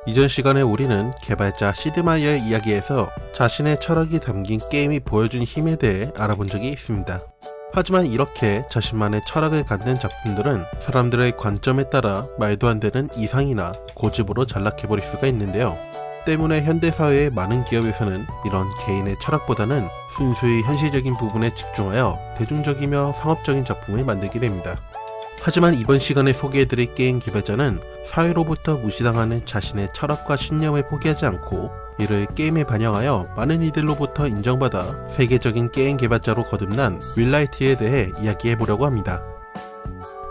이전 시간에 우리는 개발자 시드 마이어의 이야기에서 자신의 철학이 담긴 게임이 보여준 힘에 대해 알아본 적이 있습니다. 하지만 이렇게 자신만의 철학을 갖는 작품들은 사람들의 관점에 따라 말도 안 되는 이상이나 고집으로 전락해버릴 수가 있는데요. 때문에 현대사회의 많은 기업에서는 이런 개인의 철학보다는 순수히 현실적인 부분에 집중하여 대중적이며 상업적인 작품을 만들게 됩니다. 하지만 이번 시간에 소개해드릴 게임 개발자는 사회로부터 무시당하는 자신의 철학과 신념을 포기하지 않고 이를 게임에 반영하여 많은 이들로부터 인정받아 세계적인 게임 개발자로 거듭난 윌라이트에 대해 이야기해보려고 합니다.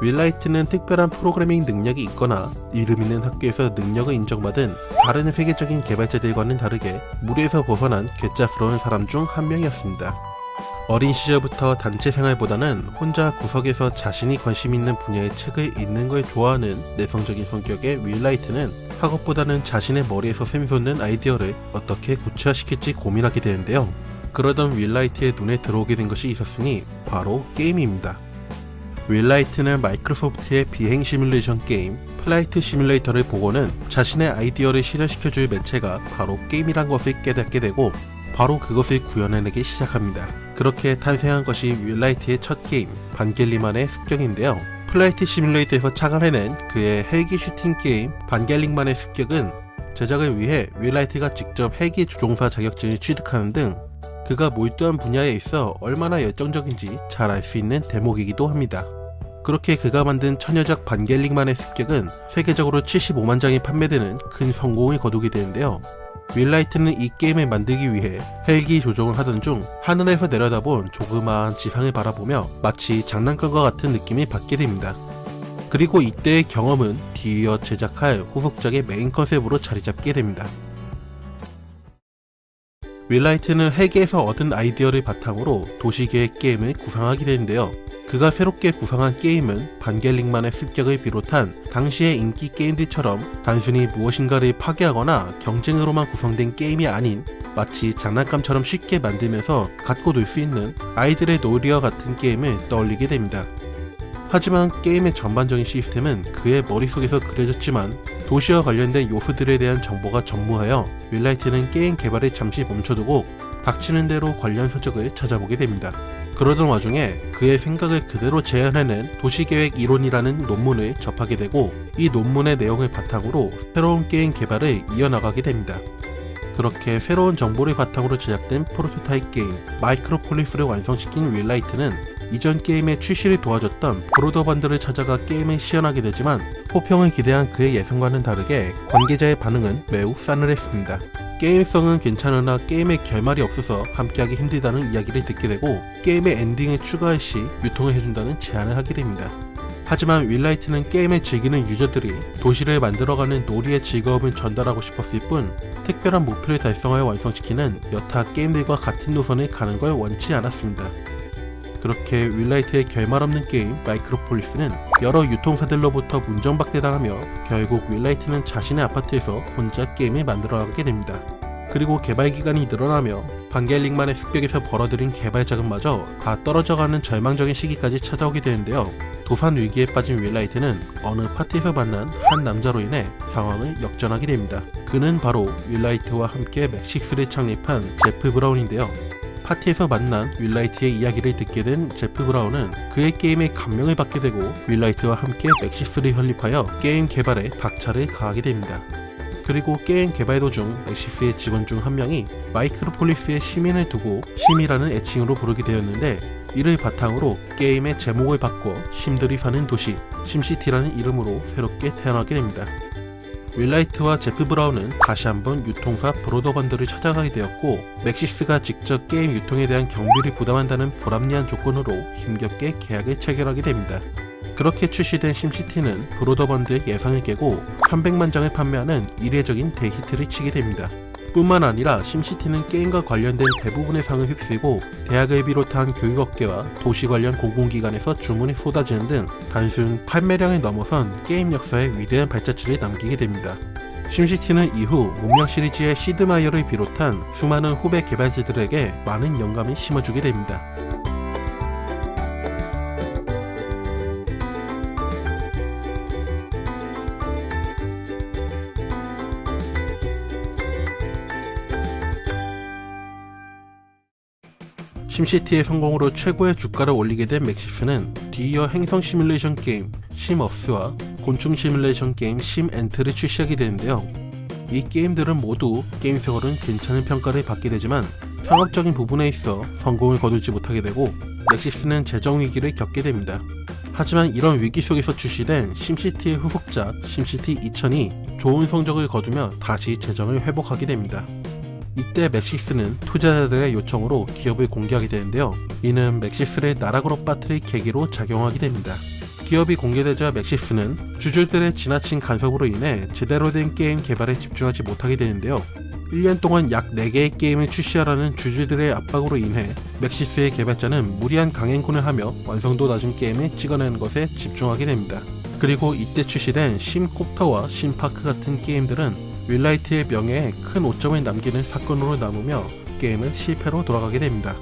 윌라이트는 특별한 프로그래밍 능력이 있거나 이름 있는 학교에서 능력을 인정받은 다른 세계적인 개발자들과는 다르게 무리에서 벗어난 괴짜스러운 사람 중 한 명이었습니다. 어린 시절부터 단체 생활보다는 혼자 구석에서 자신이 관심 있는 분야의 책을 읽는 걸 좋아하는 내성적인 성격의 윌라이트는 학업보다는 자신의 머리에서 샘솟는 아이디어를 어떻게 구체화시킬지 고민하게 되는데요. 그러던 윌라이트의 눈에 들어오게 된 것이 있었으니 바로 게임입니다. 윌라이트는 마이크로소프트의 비행 시뮬레이션 게임 플라이트 시뮬레이터를 보고는 자신의 아이디어를 실현시켜줄 매체가 바로 게임이란 것을 깨닫게 되고 바로 그것을 구현해내기 시작합니다. 그렇게 탄생한 것이 윌라이트의 첫 게임 반겔링만의 습격인데요. 플라이트 시뮬레이터에서 착안해낸 그의 헬기 슈팅 게임 반겔링만의 습격은 제작을 위해 윌라이트가 직접 헬기 조종사 자격증을 취득하는 등 그가 몰두한 분야에 있어 얼마나 열정적인지 잘 알 수 있는 대목이기도 합니다. 그렇게 그가 만든 천여작 반겔링만의 습격은 세계적으로 75만 장이 판매되는 큰 성공을 거두게 되는데요. 윌라이트는 이 게임을 만들기 위해 헬기 조종을 하던 중 하늘에서 내려다본 조그마한 지상을 바라보며 마치 장난감과 같은 느낌을 받게 됩니다. 그리고 이때의 경험은 뒤이어 제작할 후속작의 메인 컨셉으로 자리잡게 됩니다. 윌라이트는 헬기에서 얻은 아이디어를 바탕으로 도시계획 게임을 구상하게 되는데요. 그가 새롭게 구상한 게임은 반겔링만의 습격을 비롯한 당시의 인기 게임들처럼 단순히 무엇인가를 파괴하거나 경쟁으로만 구성된 게임이 아닌 마치 장난감처럼 쉽게 만들면서 갖고 놀 수 있는 아이들의 놀이와 같은 게임을 떠올리게 됩니다. 하지만 게임의 전반적인 시스템은 그의 머릿속에서 그려졌지만 도시와 관련된 요소들에 대한 정보가 전무하여 윌라이트는 게임 개발을 잠시 멈춰두고 닥치는 대로 관련 서적을 찾아보게 됩니다. 그러던 와중에 그의 생각을 그대로 재현해낸 도시계획 이론이라는 논문을 접하게 되고 이 논문의 내용을 바탕으로 새로운 게임 개발을 이어나가게 됩니다. 그렇게 새로운 정보를 바탕으로 제작된 프로토타입 게임 마이크로폴리스를 완성시킨 윌라이트는 이전 게임의 출시를 도와줬던 브로더반드를 찾아가 게임을 시연하게 되지만 호평을 기대한 그의 예상과는 다르게 관계자의 반응은 매우 싸늘했습니다. 게임성은 괜찮으나 게임의 결말이 없어서 함께하기 힘들다는 이야기를 듣게 되고 게임의 엔딩을 추가할 시 유통을 해준다는 제안을 하게 됩니다. 하지만 윌라이트는 게임을 즐기는 유저들이 도시를 만들어가는 놀이의 즐거움을 전달하고 싶었을 뿐 특별한 목표를 달성하여 완성시키는 여타 게임들과 같은 노선을 가는 걸 원치 않았습니다. 그렇게 윌라이트의 결말 없는 게임 마이크로폴리스는 여러 유통사들로부터 문정박대당하며 결국 윌라이트는 자신의 아파트에서 혼자 게임을 만들어가게 됩니다. 그리고 개발기간이 늘어나며 반겔링만의 습격에서 벌어들인 개발 자금마저 다 떨어져가는 절망적인 시기까지 찾아오게 되는데요. 도산 위기에 빠진 윌라이트는 어느 파티에서 만난 한 남자로 인해 상황을 역전하게 됩니다. 그는 바로 윌라이트와 함께 맥식스를 창립한 제프 브라운인데요. 파티에서 만난 윌라이트의 이야기를 듣게 된 제프 브라운은 그의 게임에 감명을 받게 되고 윌라이트와 함께 맥식스를 설립하여 게임 개발에 박차를 가하게 됩니다. 그리고 게임 개발 도중 맥식스의 직원 중 한 명이 마이크로폴리스의 시민을 두고 심이라는 애칭으로 부르게 되었는데 이를 바탕으로 게임의 제목을 바꿔 심들이 사는 도시 심시티라는 이름으로 새롭게 태어나게 됩니다. 윌라이트와 제프 브라운은 다시 한번 유통사 브로더반드를 찾아가게 되었고 맥식스가 직접 게임 유통에 대한 경비를 부담한다는 불합리한 조건으로 힘겹게 계약을 체결하게 됩니다. 그렇게 출시된 심시티는 브로더반드의 예상을 깨고 300만 장을 판매하는 이례적인 대히트를 치게 됩니다. 뿐만 아니라 심시티는 게임과 관련된 대부분의 상을 휩쓰고 대학을 비롯한 교육업계와 도시 관련 공공기관에서 주문이 쏟아지는 등 단순 판매량을 넘어선 게임 역사에 위대한 발자취를 남기게 됩니다. 심시티는 이후 문명 시리즈의 시드 마이어를 비롯한 수많은 후배 개발자들에게 많은 영감을 심어주게 됩니다. 심시티의 성공으로 최고의 주가를 올리게 된 맥시스는 뒤이어 행성 시뮬레이션 게임 심업스와 곤충 시뮬레이션 게임 심엔트를 출시하게 되는데요. 이 게임들은 모두 게임성으로는 괜찮은 평가를 받게 되지만 상업적인 부분에 있어 성공을 거두지 못하게 되고 맥시스는 재정 위기를 겪게 됩니다. 하지만 이런 위기 속에서 출시된 심시티의 후속작 심시티 2000이 좋은 성적을 거두며 다시 재정을 회복하게 됩니다. 이때 맥시스는 투자자들의 요청으로 기업을 공개하게 되는데요. 이는 맥시스를 나락으로 빠뜨릴 계기로 작용하게 됩니다. 기업이 공개되자 맥시스는 주주들의 지나친 간섭으로 인해 제대로 된 게임 개발에 집중하지 못하게 되는데요. 1년 동안 약 4개의 게임을 출시하라는 주주들의 압박으로 인해 맥시스의 개발자는 무리한 강행군을 하며 완성도 낮은 게임을 찍어내는 것에 집중하게 됩니다. 그리고 이때 출시된 심콥터와 심파크 같은 게임들은 윌라이트의 명예에 큰 오점을 남기는 사건으로 남으며 게임은 실패로 돌아가게 됩니다.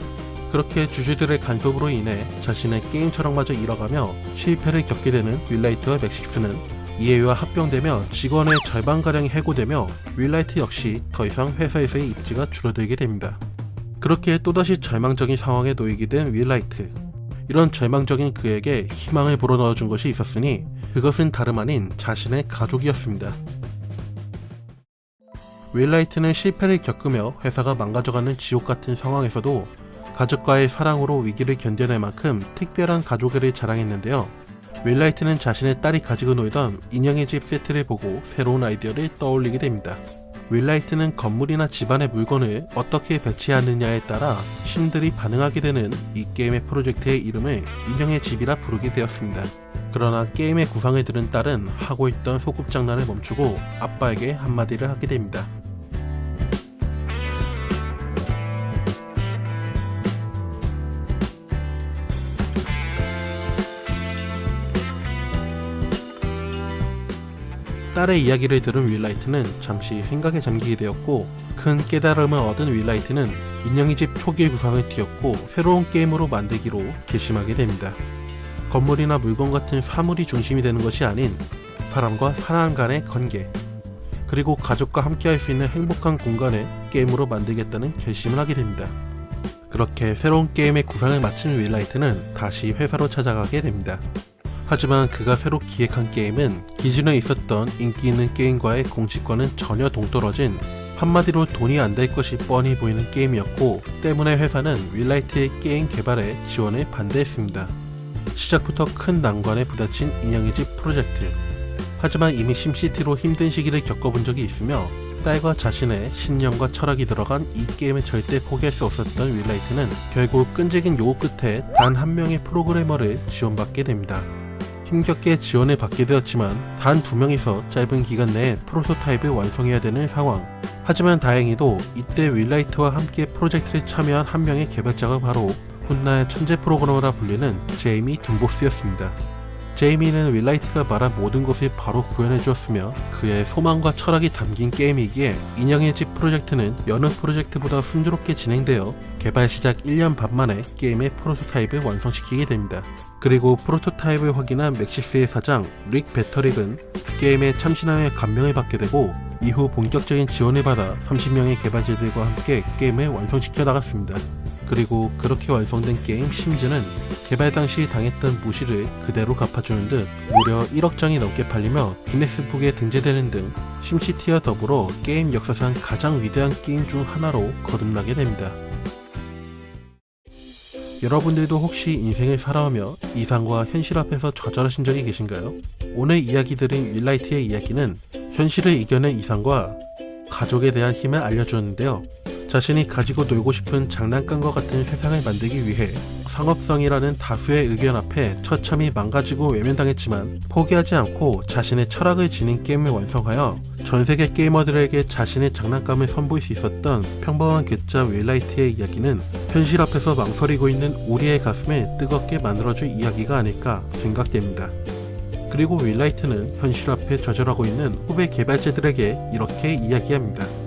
그렇게 주주들의 간섭으로 인해 자신의 게임 철학마저 잃어가며 실패를 겪게 되는 윌라이트와 맥시스는 EA와 합병되며 직원의 절반가량이 해고되며 윌라이트 역시 더 이상 회사에서의 입지가 줄어들게 됩니다. 그렇게 또다시 절망적인 상황에 놓이게 된 윌라이트. 이런 절망적인 그에게 희망을 불어넣어준 것이 있었으니 그것은 다름 아닌 자신의 가족이었습니다. 윌라이트는 실패를 겪으며 회사가 망가져가는 지옥같은 상황에서도 가족과의 사랑으로 위기를 견뎌낼 만큼 특별한 가족애를 자랑했는데요. 윌라이트는 자신의 딸이 가지고 놀던 인형의 집 세트를 보고 새로운 아이디어를 떠올리게 됩니다. 윌라이트는 건물이나 집안의 물건을 어떻게 배치하느냐에 따라 신들이 반응하게 되는 이 게임의 프로젝트의 이름을 인형의 집이라 부르게 되었습니다. 그러나 게임의 구상을 들은 딸은 하고 있던 소꿉장난을 멈추고 아빠에게 한마디를 하게 됩니다. 딸의 이야기를 들은 윌라이트는 잠시 생각에 잠기게 되었고 큰 깨달음을 얻은 윌라이트는 인형의 집 초기의 구상을 뒤엎고 새로운 게임으로 만들기로 결심하게 됩니다. 건물이나 물건 같은 사물이 중심이 되는 것이 아닌 사람과 사람 간의 관계, 그리고 가족과 함께 할 수 있는 행복한 공간을 게임으로 만들겠다는 결심을 하게 됩니다. 그렇게 새로운 게임의 구상을 마친 윌라이트는 다시 회사로 찾아가게 됩니다. 하지만 그가 새로 기획한 게임은 기존에 있었던 인기 있는 게임과의 공식과는 전혀 동떨어진, 한마디로 돈이 안 될 것이 뻔히 보이는 게임이었고, 때문에 회사는 윌라이트의 게임 개발에 지원을 반대했습니다. 시작부터 큰 난관에 부딪힌 인형의 집 프로젝트. 하지만 이미 심시티로 힘든 시기를 겪어본 적이 있으며 딸과 자신의 신념과 철학이 들어간 이 게임을 절대 포기할 수 없었던 윌라이트는 결국 끈질긴 요구 끝에 단 한 명의 프로그래머를 지원받게 됩니다. 힘겹게 지원을 받게 되었지만 단 2명이서 짧은 기간 내에 프로토타입을 완성해야 되는 상황. 하지만 다행히도 이때 윌라이트와 함께 프로젝트에 참여한 한 명의 개발자가 바로 훗날 천재 프로그래머라 불리는 제이미 둠보스였습니다. 제이미는 윌라이트가 말한 모든 것을 바로 구현해 주었으며 그의 소망과 철학이 담긴 게임이기에 인형의 집 프로젝트는 여느 프로젝트보다 순조롭게 진행되어 개발 시작 1년 반 만에 게임의 프로토타입을 완성시키게 됩니다. 그리고 프로토타입을 확인한 맥시스의 사장 릭 베터릭은 게임에 참신함에 감명을 받게 되고 이후 본격적인 지원을 받아 30명의 개발자들과 함께 게임을 완성시켜 나갔습니다. 그리고 그렇게 완성된 게임 심즈는 개발 당시 당했던 무시를 그대로 갚아주는 듯 무려 1억 장이 넘게 팔리며 기네스북에 등재되는 등 심시티와 더불어 게임 역사상 가장 위대한 게임 중 하나로 거듭나게 됩니다. 여러분들도 혹시 인생을 살아오며 이상과 현실 앞에서 좌절하신 적이 계신가요? 오늘 이야기 드린 윌라이트의 이야기는 현실을 이겨낸 이상과 가족에 대한 힘을 알려주었는데요. 자신이 가지고 놀고 싶은 장난감과 같은 세상을 만들기 위해 상업성이라는 다수의 의견 앞에 처참히 망가지고 외면당했지만 포기하지 않고 자신의 철학을 지닌 게임을 완성하여 전세계 게이머들에게 자신의 장난감을 선보일 수 있었던 평범한 괴짜 윌라이트의 이야기는 현실 앞에서 망설이고 있는 우리의 가슴을 뜨겁게 만들어줄 이야기가 아닐까 생각됩니다. 그리고 윌라이트는 현실 앞에 좌절하고 있는 후배 개발자들에게 이렇게 이야기합니다.